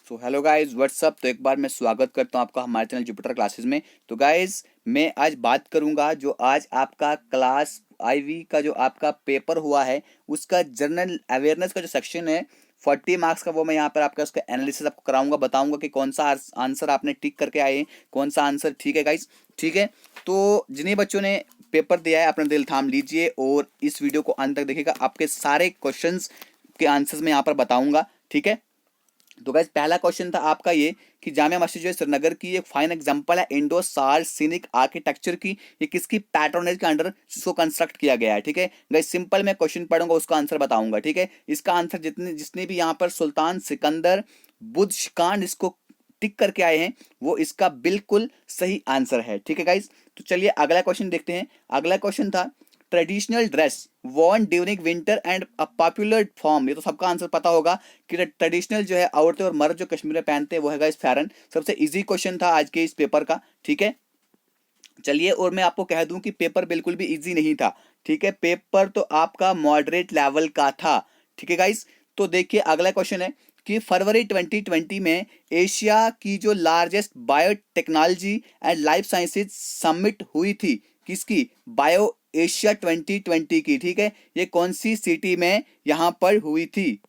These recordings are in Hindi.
So hello guys what's up. तो एक बार मैं स्वागत करता हूं आपका हमारे चैनल जुपिटर क्लासेस में। तो गाइस मैं आज बात करूंगा जो आज आपका क्लास आईवी का जो आपका पेपर हुआ है उसका जनरल अवेयरनेस का जो सेक्शन है 40 मार्क्स का, वो मैं यहाँ पर आपका उसका एनालिसिस आपको कराऊंगा, बताऊंगा कि कौन सा आंसर आपने टिक करके आए हैं, कौन सा आंसर ठीक है गाइस। ठीक है, तो जिन्हीं बच्चों ने पेपर दिया है अपना दिल थाम लीजिए और इस वीडियो को अंत तक देखिएगा, आपके सारे क्वेश्चंस के आंसर्स मैं यहाँ पर बताऊंगा। ठीक है, तो गाइस पहला क्वेश्चन था आपका ये कि जामिया मस्जिद जो है श्रीनगर की एक फाइन एग्जांपल है इंडो सार सीनिक आर्किटेक्चर की, ये किसकी पैट्रोनेज के अंडर इसको कंस्ट्रक्ट किया गया है। ठीक है गाइस, सिंपल मैं क्वेश्चन पढ़ूंगा उसका आंसर बताऊंगा। ठीक है, इसका आंसर जितने भी यहाँ पर सुल्तान सिकंदर बुद्ध शिकान इसको टिक करके आए हैं वो इसका बिल्कुल सही आंसर है। ठीक है गाइस, तो चलिए अगला क्वेश्चन देखते हैं। अगला क्वेश्चन था traditional dress worn during winter and a popular form. ये तो सबका आंसर पता होगा कि ट्रेडिशनल जो है औरतें और मर्द जो कश्मीर में पहनते हैं वो है गाइस फैरन। सबसे इजी क्वेश्चन था आज के इस पेपर का। ठीक है, चलिए और मैं आपको कह दूं कि पेपर बिल्कुल भी इजी नहीं था। ठीक है, पेपर तो आपका मॉडरेट लेवल का था। ठीक है गाइस, तो देखिए अगला क्वेश्चन है कि फरवरी 2020 में एशिया की जो largest biotechnology and life sciences summit हुई थी, किसकी? बायो एशिया 2020 की। ठीक है, ये कौन सी सिटी में यहां पर हुई थी?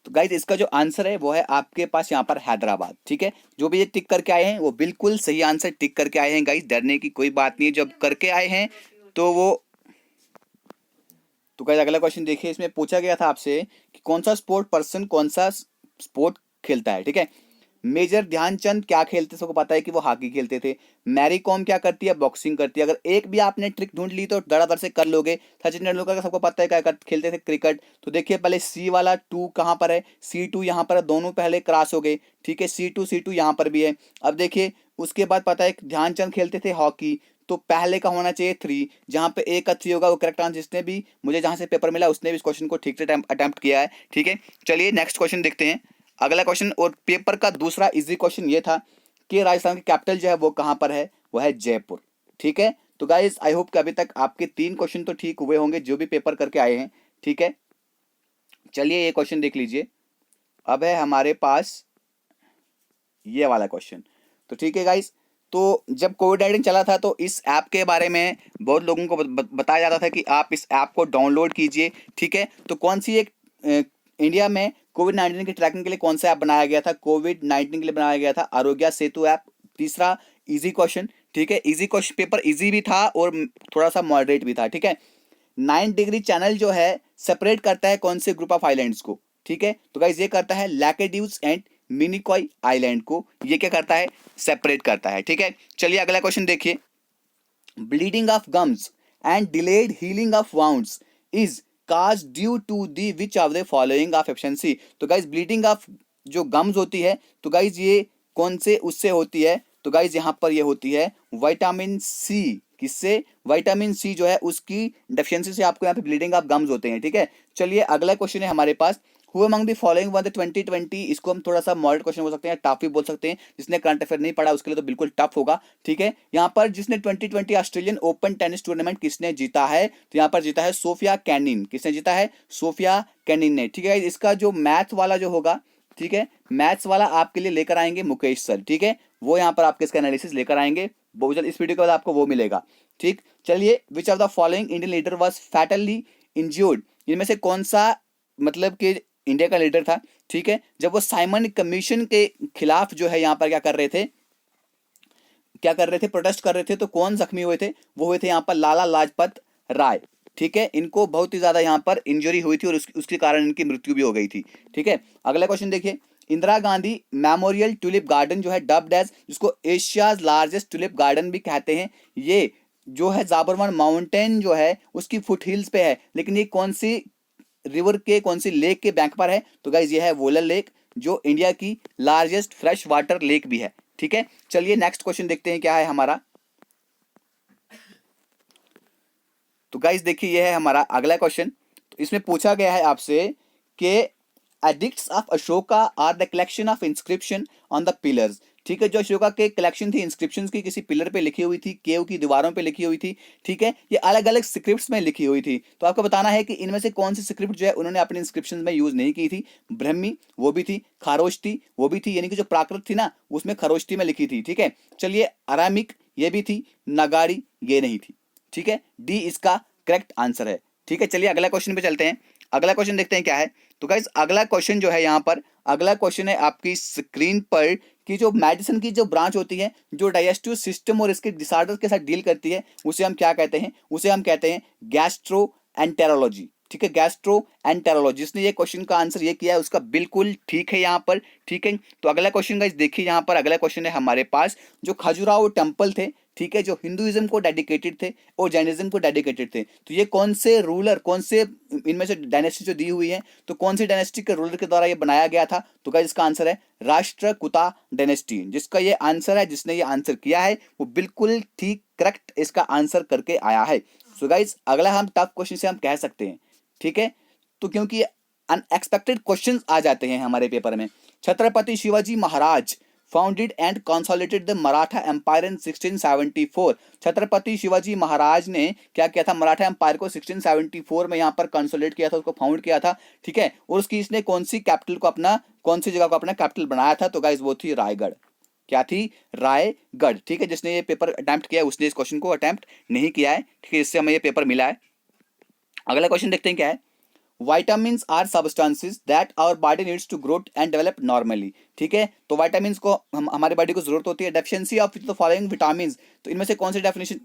तो गाइज इसका जो आंसर है वो है आपके पास यहाँ पर हैदराबाद। ठीक है, जो भी ये टिक करके आए हैं वो बिल्कुल सही आंसर टिक करके आए हैं गाइज, डरने की कोई बात नहीं है, जब करके आए हैं तो वो। तो गाइज अगला क्वेश्चन देखिए, इसमें पूछा गया था आपसे कि कौन सा स्पोर्ट पर्सन कौन सा स्पोर्ट खेलता है। ठीक है, मेजर ध्यानचंद क्या खेलते, सबको पता है कि वो हॉकी खेलते थे। मैरी कॉम क्या करती है? बॉक्सिंग करती है। अगर एक भी आपने ट्रिक ढूंढ ली तो धड़ाधड़ से कर लोगे। सचिन तेंदुलकर का सबको पता है क्या खेलते थे? क्रिकेट। तो देखिए पहले सी वाला टू कहाँ पर है, C2 यहाँ पर है, दोनों पहले क्रॉस हो गए। ठीक है, C2 यहाँ पर भी है। अब देखिए उसके बाद पता है ध्यानचंद खेलते थे हॉकी, तो पहले का होना चाहिए 3, जहां पे एक का 3 होगा वो करेक्ट आंसर। जिसने भी मुझे जहां से पेपर मिला उसने भी इस क्वेश्चन को ठीक से अटेम्प्ट किया है। ठीक है, चलिए नेक्स्ट क्वेश्चन देखते हैं। अगला क्वेश्चन और पेपर का दूसरा इजी क्वेश्चन ये था कि राजस्थान की कैपिटल जो है वो कहां पर है? वो है जयपुर। ठीक है, तो गाइस आई होप कि अभी तक आपके 3 क्वेश्चन तो ठीक हुए होंगे जो भी पेपर करके आए हैं। ठीक है, चलिए ये क्वेश्चन देख लीजिए। अब है हमारे पास ये वाला क्वेश्चन। तो ठीक है गाइस, तो जब कोविड-19 चला था तो इस ऐप के बारे में बहुत लोगों को बताया जाता था कि आप इस ऐप को डाउनलोड कीजिए। ठीक है, तो कौन सी एक इंडिया में कोविड-19 की ट्रैकिंग के लिए कौन सा ऐप बनाया गया था? कोविड-19 के लिए बनाया गया था आरोग्य सेतु ऐप। तीसरा इजी क्वेश्चन। ठीक है, इजी क्वेश्चन, पेपर इजी भी था और थोड़ा सा मॉडरेट भी था। ठीक है, 9 डिग्री चैनल जो है सेपरेट करता है कौन से ग्रुप ऑफ आइलैंड्स को? ठीक है, तो गाइस ये करता है लैकेड्यूस एंड मिनिकॉय आइलैंड को, ये क्या करता है? सेपरेट करता है। ठीक है, चलिए अगला क्वेश्चन देखिए। Bleeding of gums and delayed healing of wounds is cause due to the which of the following of efficiency. तो गाइस ब्लीडिंग ऑफ जो गम्स होती है तो गाइस ये कौन से उससे होती है? तो गाइस यहाँ पर ये होती है विटामिन सी। किससे? विटामिन सी जो है उसकी डेफिशिएंसी से आपको यहाँ पे ब्लीडिंग ऑफ गम्स होते हैं। ठीक है, चलिए अगला क्वेश्चन है हमारे पास, who among the following won the 2020। इसको हम थोड़ा सा मॉडरेट क्वेश्चन बोल सकते हैं, टफ भी बोल सकते हैं। जिसने करंट अफेयर नहीं पढ़ा उसके लिए तो बिल्कुल टफ होगा। ठीक है, यहाँ पर जिसने 2020 ऑस्ट्रेलियन ओपन टेनिस टूर्नामेंट किसने जीता है? तो यहाँ पर जीता है सोफिया कैनिन। किसने जीता है? सोफिया कैनिन ने। ठीक है, इसका जो मैथ वाला जो होगा, ठीक है, मैथ्स वाला आपके लिए लेकर आएंगे मुकेश सर। ठीक है, वो यहाँ पर आपके इसका एनालिसिस लेकर आएंगे, बहुत जल्द इस वीडियो के बाद आपको वो मिलेगा। ठीक, चलिए which of the following Indian leader was fatally injured. इनमें से कौन सा मतलब कि इंडिया का लीडर था? ठीक है, जब वो साइमन कमीशन के खिलाफ जो है यहाँ पर क्या कर रहे थे, प्रोटेस्ट कर रहे थे, तो कौन जख्मी हुए थे? वो हुए थे यहाँ पर लाला लाजपत राय। ठीक है, इनको बहुत ही ज्यादा यहाँ पर इंजरी हुई थी और उसके कारण इनकी मृत्यु भी हो गई थी। ठीक है, अगला क्वेश्चन देखिए। Indira Gandhi memorial tulip garden जो है डब्ड एज, जिसको एशियाज लार्जेस्ट ट्यूलिप गार्डन भी कहते हैं, ये जो है जाबरवन माउंटेन जो है उसकी फुट हिल्स पे है, लेकिन ये कौन सी रिवर के, कौन सी लेक के बैंक पर है? तो गाइज ये है वोलर लेक, जो इंडिया की लार्जेस्ट फ्रेश वाटर लेक भी है। ठीक है, चलिए नेक्स्ट क्वेश्चन देखते हैं क्या है हमारा। तो गाइज देखिए ये है हमारा अगला क्वेश्चन। तो इसमें पूछा गया है आपसे कि edicts of Ashoka are the collection of inscription on the pillars. ठीक है, जो अशोका के कलेक्शन थी इंस्क्रिप्शंस की, किसी पिलर पे लिखी हुई थी, केव की दीवारों पे लिखी हुई थी, ठीक है, ये अलग अलग स्क्रिप्ट्स में लिखी हुई थी। तो आपको बताना है कि इनमें से कौन सी स्क्रिप्ट जो है उन्होंने अपने इंस्क्रिप्शन में यूज नहीं की थी। ब्रह्मी वो भी थी, खारोष्टी वो भी थी, यानी कि जो प्राकृत थी ना उसमें खरोष्टी में लिखी थी, ठीक है। चलिए, अरामिक ये भी थी, नगाड़ी ये नहीं थी, ठीक है। डी इसका करेक्ट आंसर है, ठीक है। चलिए अगला क्वेश्चन पे चलते हैं। अगला क्वेश्चन देखते हैं क्या है। तो गाइस अगला क्वेश्चन जो है यहाँ पर, अगला क्वेश्चन है आपकी स्क्रीन पर कि जो मेडिसिन की जो ब्रांच होती है जो डाइजेस्टिव सिस्टम और इसके डिसऑर्डर के साथ डील करती है, उसे हम क्या कहते हैं? उसे हम कहते हैं गैस्ट्रो एंटेरोलॉजी, ठीक है, गैस्ट्रो एंटेरोलॉजी। जिसने ये क्वेश्चन का आंसर ये किया है उसका बिल्कुल ठीक है यहाँ पर, ठीक है। तो अगला क्वेश्चन गाइस देखिए यहाँ पर, अगला क्वेश्चन है हमारे पास, जो खजुराहो टेम्पल थे, ठीक है, जो हिंदुइज्म को डेडिकेटेड थे और जैनिज्म को डेडिकेटेड थे, तो ये कौन से रूलर, कौन से इनमें से डायनेस्टी जो दी हुई है, तो कौन सी डायनेस्टी के रूलर के द्वारा ये बनाया गया था? तो गाइस इसका आंसर है राष्ट्रकूटा डायनेस्टी। जिसका ये आंसर है, जिसने ये आंसर किया है वो बिल्कुल ठीक करेक्ट इसका आंसर करके आया है। सो गाइस अगला हम टफ क्वेश्चन से हम कह सकते हैं, ठीक है, तो क्योंकि अनएक्सपेक्टेड क्वेश्चंस आ जाते हैं हमारे पेपर में। Chhatrapati Shivaji Maharaj founded and consolidated the Maratha empire in 1674। Chhatrapati Shivaji Maharaj ने क्या किया था? मराठा एम्पायर को 1674 में यहाँ पर कंसोलिडेट किया था, उसको फाउंड किया था, ठीक है। और उसकी इसने कौन सी कैपिटल को अपना, कौन सी जगह को अपना कैपिटल बनाया था? तो गाइस वो थी रायगढ़। क्या थी? रायगढ़, ठीक है। जिसने ये पेपर अटेम्प्ट किया है उसने इस क्वेश्चन को अटेम्प्ट नहीं किया है, ठीक है, इससे हमें ये पेपर मिला है। अगला क्वेश्चन देखते हैं क्या है। Vitamins are substances that our body needs to grow and develop normally, ठीक है। तो विटामिन्स को हमारे बॉडी को जरूरत होती है। Deficiency of the following vitamins, तो इनमें से कौन सी डेफिनेशन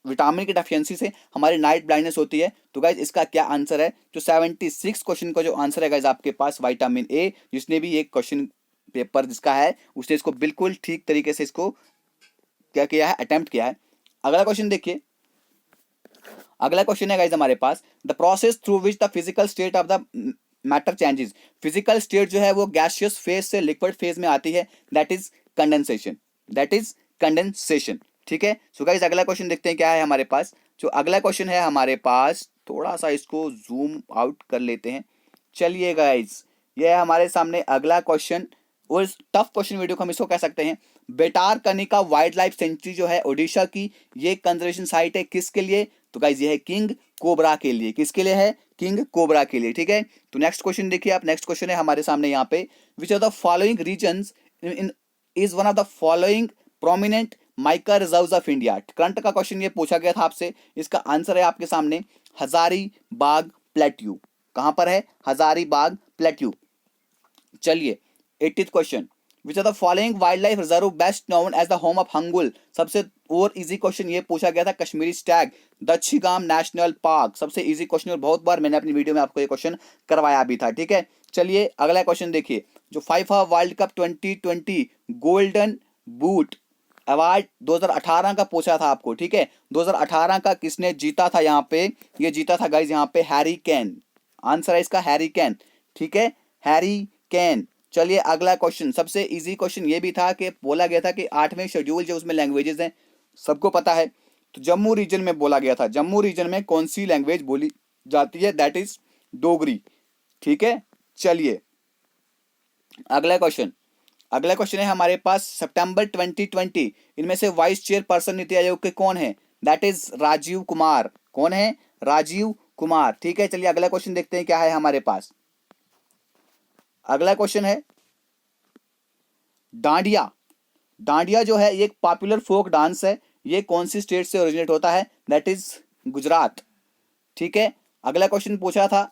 विटामिन की डेफिशिएंसी से हमारी नाइट ब्लाइंडनेस होती है? तो गाइज इसका क्या आंसर है? जो 76 क्वेश्चन का जो आंसर है गाइज आपके पास विटामिन ए। जिसने भी ये क्वेश्चन पेपर जिसका है उसने इसको बिल्कुल ठीक तरीके से इसको क्या किया है? अटेम्प्ट किया है। अगला क्वेश्चन देखिए, अगला क्वेश्चन है गाइस हमारे पास, the process through which the physical state of the matter changes. Physical state जो है वो गैसियस फेज से लिक्विड फेज में आती है, that is condensation, that is condensation, ठीक है। सो गाइस अगला क्वेश्चन देखते हैं क्या है हमारे पास। जो अगला क्वेश्चन है हमारे पास, थोड़ा सा इसको जूम आउट कर लेते हैं। चलिए गाइस ये है हमारे सामने अगला क्वेश्चन, और टफ क्वेश्चन वीडियो को हम इसको कह सकते हैं। बेटार कनिका वाइल्ड लाइफ सेंचुरी जो है ओडिशा की, ये कंजर्वेशन साइट है किसके लिए? तो गाइज ये है किंग कोबरा के लिए। किसके लिए है? किंग कोबरा के लिए, ठीक है। तो नेक्स्ट क्वेश्चन देखिए आप, नेक्स्ट क्वेश्चन है हमारे सामने यहाँ पे, which are the following reasons in is one of the following prominent mica reserves of India. Current का क्वेश्चन ये पूछा गया था आपसे, इसका आंसर है आपके सामने हजारीबाग प्लेट्यू। कहां पर है? हजारीबाग प्लेट्यू। चलिए 80th question, which are the following wildlife reserve best known as the home of hangul. सबसे और इजी क्वेश्चन ये पूछा गया था, Kashmiri stag Dachigam national park. सबसे इजी क्वेश्चन, और बहुत बार मैंने अपनी वीडियो में आपको ये क्वेश्चन करवाया भी था, ठीक है। चलिए अगला क्वेश्चन देखिए, जो FIFA world cup 2020 golden boot award 2018 का पूछा था आपको, ठीक है। 2018 का किसने जीता था? यहाँ पे ये जीता था गाइज यहाँ पे हैरी केन। आंसर है इसका हैरी केन, ठीक है, हैरी केन। चलिए अगला क्वेश्चन, सबसे इजी क्वेश्चन ये भी था कि बोला गया था कि 8वें शेड्यूल जो उसमें लैंग्वेजेस हैं सबको पता है, तो जम्मू रीजन में बोला गया था, जम्मू रीजन में कौन सी लैंग्वेज बोली जाती है? दैट इज डोगरी, ठीक है। चलिए अगला क्वेश्चन, अगला क्वेश्चन है हमारे पास, सितंबर 2020 इनमें से वाइस चेयरपर्सन नीति आयोग के कौन है? That is Rajiv Kumar. कौन है? राजीव कुमार, ठीक है। चलिए अगला क्वेश्चन देखते हैं क्या है हमारे पास। अगला क्वेश्चन है डांडिया। डांडिया जो है ये एक पॉपुलर फोक डांस है, ये कौन सी स्टेट से ओरिजिनेट होता है? दैट इज गुजरात, ठीक है। अगला क्वेश्चन पूछा था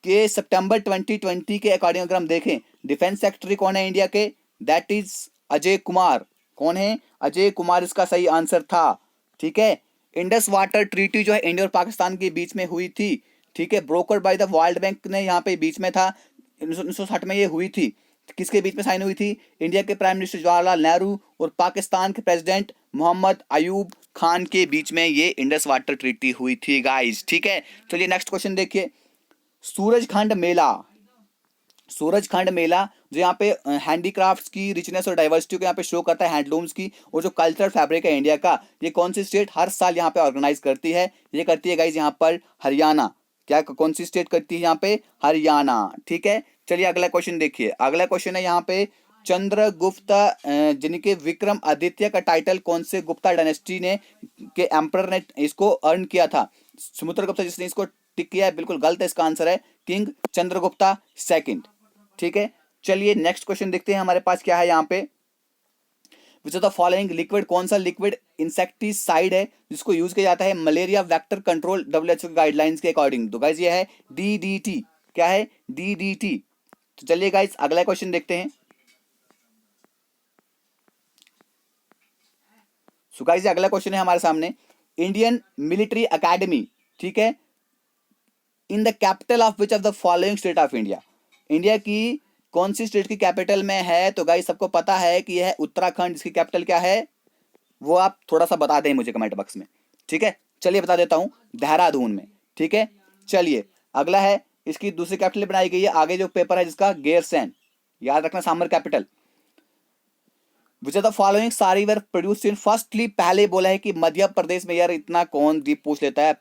कि सितंबर 2020 के अकॉर्डिंग अगर हम देखें डिफेंस सेक्रेटरी कौन है इंडिया के? That is Ajay Kumar. कौन है? अजय कुमार इसका सही आंसर था, ठीक है। इंडस वाटर ट्रीटी जो है इंडिया और पाकिस्तान के बीच में हुई थी, ठीक है, broker by the world bank ने यहाँ पे बीच में था, 1960 में ये हुई थी। किसके बीच में साइन हुई थी? इंडिया के प्राइम मिनिस्टर जवाहरलाल नेहरू और पाकिस्तान के प्रेसिडेंट मोहम्मद अयूब खान के बीच में ये इंडस वाटर ट्रीटी हुई थी गाइस, ठीक है। चलिए नेक्स्ट क्वेश्चन देखिए, सूरजखंड मेला। सूरजखंड मेला जो यहाँ पे हैंडीक्राफ्ट्स की रिचनेस और डाइवर्सिटी को यहाँ पे शो करता है, हैंडलूम्स की, और जो कल्चरल फैब्रिक है इंडिया का, ये कौन सी स्टेट हर साल यहाँ पे ऑर्गेनाइज करती है? ये करती है गाइज यहाँ पर हरियाणा। क्या कौन सी स्टेट करती है यहाँ पे? हरियाणा, ठीक है। चलिए अगला क्वेश्चन देखिए, अगला क्वेश्चन है यहाँ पे चंद्रगुप्त जिनके विक्रम आदित्य का टाइटल कौन से गुप्ता डायनेस्टी ने के एम्परर ने इसको अर्न किया था? समुद्रगुप्त जिसने इसको टिक किया है, बिल्कुल गलत है, इसका आंसर है किंग चंद्रगुप्ता सेकंड। ठीक है, चलिए नेक्स्ट क्वेश्चन देखते हैं हमारे पास क्या है यहाँ पे। विच ऑफ द फॉलोइंग लिक्विड, कौन सा लिक्विड इंसेक्टिसाइड है जिसको यूज किया जाता है malaria vector control WHO guidelines के अकॉर्डिंग? तो गाइज ये है DDT। क्या है? DDT। तो चलिए गाइज अगला क्वेश्चन देखते हैं। सो गाइज अगला क्वेश्चन है हमारे सामने, इंडियन मिलिट्री अकेडमी, ठीक है, in the capital of which of the following state of India? India की कौन सी स्टेट की कैपिटल में है? तो गाइज सबको पता है कि यह है उत्तराखंड, जिसकी कैपिटल क्या है वो आप थोड़ा सा बता दें मुझे कमेंट बॉक्स में। ठीक है, चलिए बता देता हूं, देहरादून में। ठीक है, चलिए अगला है, इसकी दूसरी कैपिटल बनाई गई है, आगे जो पेपर है जिसका गैरसैंण, याद रखना summer capital. Which of the following sari were produced in, firstly पहले बोला है कि मध्य प्रदेश में, यार इतना कौन डीप पूछ लेता है,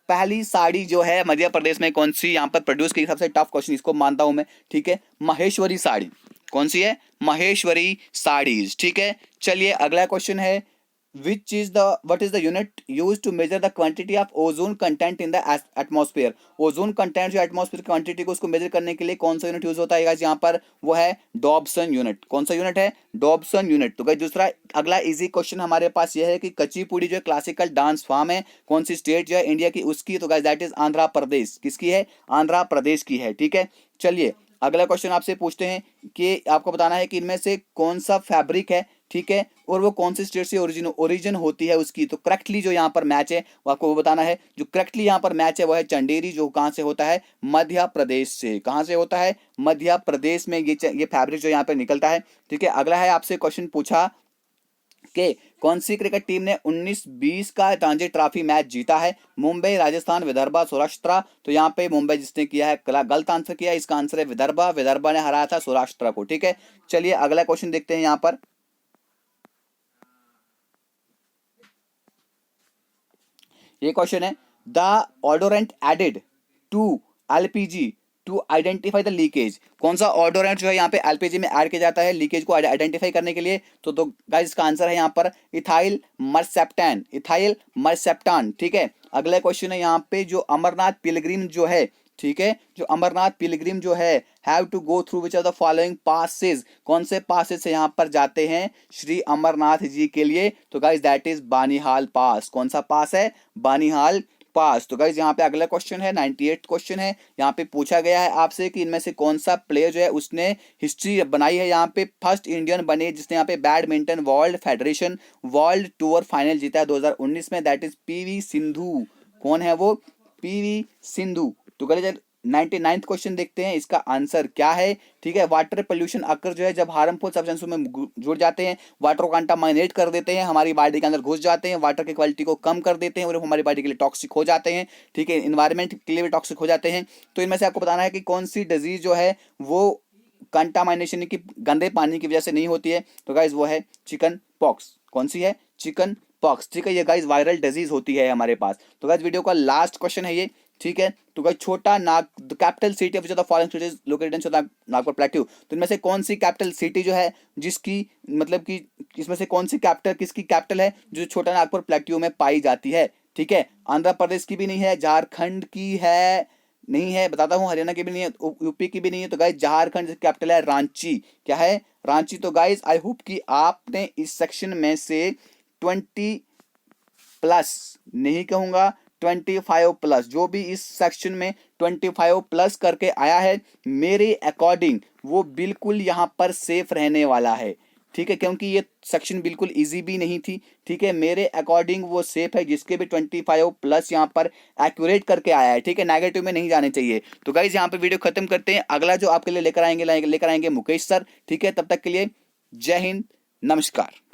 पहली साड़ी जो है मध्य प्रदेश में कौन सी यहाँ पर प्रोड्यूस की? सबसे टफ क्वेश्चन इसको मानता हूं मैं। ठीक है, महेश्वरी साड़ी। कौन सी है? महेश्वरी साड़ीज। ठीक है, चलिए अगला क्वेश्चन है, which is the what is the unit used to measure the quantity of ozone content in the atmosphere? Ozone content जो एटमॉस्फेयर की क्वांटिटी को उसको मेजर करने के लिए कौन सा यूनिट यूज होता है गाइस यहाँ पर? वो है डॉब्सन यूनिट। कौन सा यूनिट है? Dobson unit. तो गाइस दूसरा अगला इजी क्वेश्चन हमारे पास यह है कि कचिपुड़ी जो है क्लासिकल डांस फॉर्म है, कौन सी स्टेट जो है इंडिया की उसकी? तो guys that is Andhra Pradesh. किसकी है? आंध्र प्रदेश की है। ठीक है, चलिए अगला क्वेश्चन आपसे पूछते हैं कि आपको बताना है कि इनमें से कौन सा फैब्रिक है, ठीक है, और वो कौन सी स्टेट से ओरिजिन होती है उसकी? तो करेक्टली जो यहाँ पर मैच है वो आपको वो बताना है। जो करेक्टली यहाँ पर मैच है वो है चंदेरी, जो कहाँ से होता है? मध्य प्रदेश से। कहाँ से होता है? मध्य प्रदेश में ये फैब्रिक जो यहाँ पर निकलता है। ठीक है, अगला है, आपसे क्वेश्चन पूछा कि कौन सी क्रिकेट टीम ने 19-20 का रणजी ट्रॉफी मैच जीता है? मुंबई, राजस्थान, विदर्भा, सौराष्ट्र। तो यहाँ पे मुंबई जिसने किया है, गलत आंसर किया, इसका आंसर है विदर्भा। विदर्भा ने हराया था सौराष्ट्र को। ठीक है, चलिए अगला क्वेश्चन देखते हैं यहाँ पर। ये क्वेश्चन है, the odorant added to LPG to identify the leakage. कौन सा ऑडोरेंट जो है यहाँ पे LPG में ऐड किया जाता है लीकेज को आइडेंटिफाई करने के लिए? तो गाइस इसका आंसर है यहाँ पर इथाइल मरसेप्टान। इथाइल मरसेप्टान। ठीक है, अगला क्वेश्चन है यहाँ पे, जो अमरनाथ पिलग्रिम जो है, ठीक है, जो अमरनाथ पिलग्रिम जो है, have to go through which of the following passes? कौन से पासेस से यहाँ पर जाते हैं श्री अमरनाथ जी के लिए? तो गाइस दैट इज बानीहाल पास। कौन सा पास है? बानीहाल पास। तो गाइस यहाँ पे अगला क्वेश्चन है, 98 क्वेश्चन है, यहाँ पे पूछा गया है आपसे कि इनमें से कौन सा प्लेयर जो है उसने हिस्ट्री बनाई है, यहाँ पे फर्स्ट इंडियन बने जिसने यहाँ पे badminton world federation world tour final जीता है 2019 में, दैट इज PV सिंधु। कौन है वो? PV सिंधु। तो गाइस 99th क्वेश्चन देखते हैं, इसका आंसर क्या है? ठीक है, वाटर पोल्यूशन अकर जो है जब हार्मफुल सब्सटेंसों में जुड़ जाते हैं, वाटर को कंटामिनेट कर देते हैं, हमारी बॉडी के अंदर घुस जाते हैं, वाटर की क्वालिटी को कम कर देते हैं और हमारी बॉडी के लिए टॉक्सिक हो जाते हैं। ठीक है, इन्वायरमेंट के लिए भी टॉक्सिक हो जाते हैं। तो इनमें से आपको बताना है कि कौन सी डिजीज जो है वो कंटामिनेशन की गंदे पानी की वजह से नहीं होती है? तो गाइज वो है चिकन पॉक्स। कौन सी है? Chicken pox. ठीक है, ये गाइज वायरल डिजीज होती है हमारे पास। तो गाइज वीडियो का लास्ट क्वेश्चन है ये। ठीक है, तो गाइस छोटा नाग the capital city of which of the following cities located in Chota Nagpur plateau? तो इनमें से कौन सी कैपिटल सिटी जो है जिसकी मतलब कि इसमें से कौन सी कैपिटल किसकी कैपिटल है जो छोटा नागपुर प्लेट्यू में पाई जाती है? ठीक है, आंध्र प्रदेश की भी नहीं है, झारखंड की है नहीं है, बताता हूँ, हरियाणा की भी नहीं है, यूपी की भी नहीं है। तो गाइस झारखंड कैपिटल है रांची। क्या है? रांची। तो गाइस आई होप कि आपने इस सेक्शन में से 20 प्लस, नहीं कहूंगा 25 प्लस, जो भी इस सेक्शन में 25 प्लस करके आया है मेरे अकॉर्डिंग वो बिल्कुल यहाँ पर सेफ रहने वाला है। ठीक है, क्योंकि ये सेक्शन बिल्कुल इजी भी नहीं थी। ठीक है, मेरे अकॉर्डिंग वो सेफ है जिसके भी 25 प्लस यहाँ पर एक्यूरेट करके आया है। ठीक है, नेगेटिव में नहीं जाने चाहिए। तो गाइज यहाँ पे वीडियो खत्म करते हैं। अगला जो आपके लिए लेकर आएंगे मुकेश सर। ठीक है, तब तक के लिए जय हिंद, नमस्कार।